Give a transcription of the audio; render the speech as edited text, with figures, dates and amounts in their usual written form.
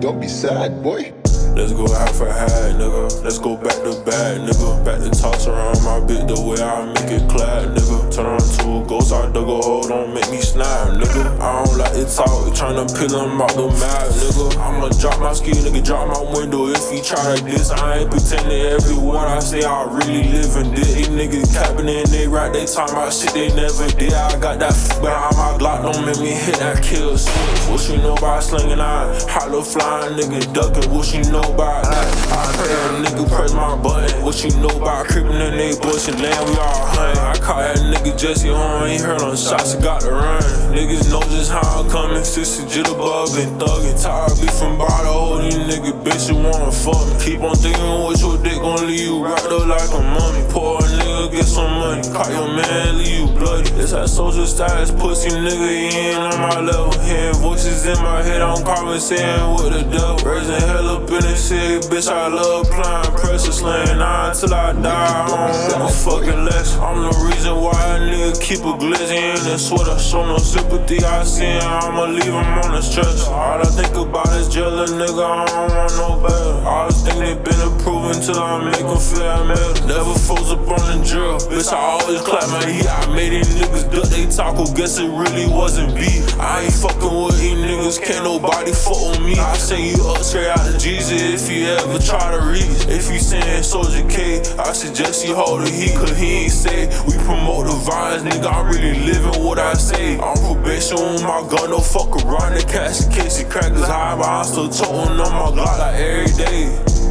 Don't be sad, boy. Let's go half for half, nigga. Let's go back to back, nigga. Back to toss around my bitch the way I make it clap, nigga. Turn on to a ghost, I dug a hole, don't make me snap, nigga. I don't like to talk, tryna peel him out the map, nigga. I'ma drop my ski, nigga, drop my window if he try like this. I ain't pretending every word I say, I really live and did. These niggas capping and they rap, they talking about shit they never did. I got that behind my Glock, don't make me hit that kill switch. What you know about slinging eye? Hollow flying, nigga ducking, what you know about that? I pray a nigga press my button. What you know about creeping in they bush and land we all hunting. I caught that nigga Jesse home, ain't heard on shots, he got to run. Niggas know just how I'm coming, 60 jitterbug and thuggin'. Tired beef from bottle, hold these nigga bitch, you wanna fuck me. Keep on thinking what your dick gon' leave you wrapped up like a mummy. Poor nigga, get some money, caught your man, leave you bloody. It's that social status, pussy nigga, he ain't on my level. Hearing voices in my head, I'm conversating with the devil. Raising hell up in the city, bitch, I love applying pressure, slaying on till I die. I don't want no fucking less. I'm the reason why a nigga keep a glizzy in the sweater. Show no sympathy, I see him, I'ma leave him on the stretcher. All I think about is jailer, nigga, I don't want no better. All this thing they been approving till I make them feel I'm better. Never froze up on the drill, bitch, I always clap my heat. I made these niggas duck they taco, guess it really wasn't beef. I ain't fucking with these niggas, can't nobody fuck with me. I send you up straight out of Jesus if you ever try to reach. If you saying Soldier K, I suggest you hold the heat, cause he ain't say we promote the violence, nigga, I'm really living what I say. On probation with my gun, don't fuck around and catch the case. The crackers high, but I'm still toting on my Glock like every day.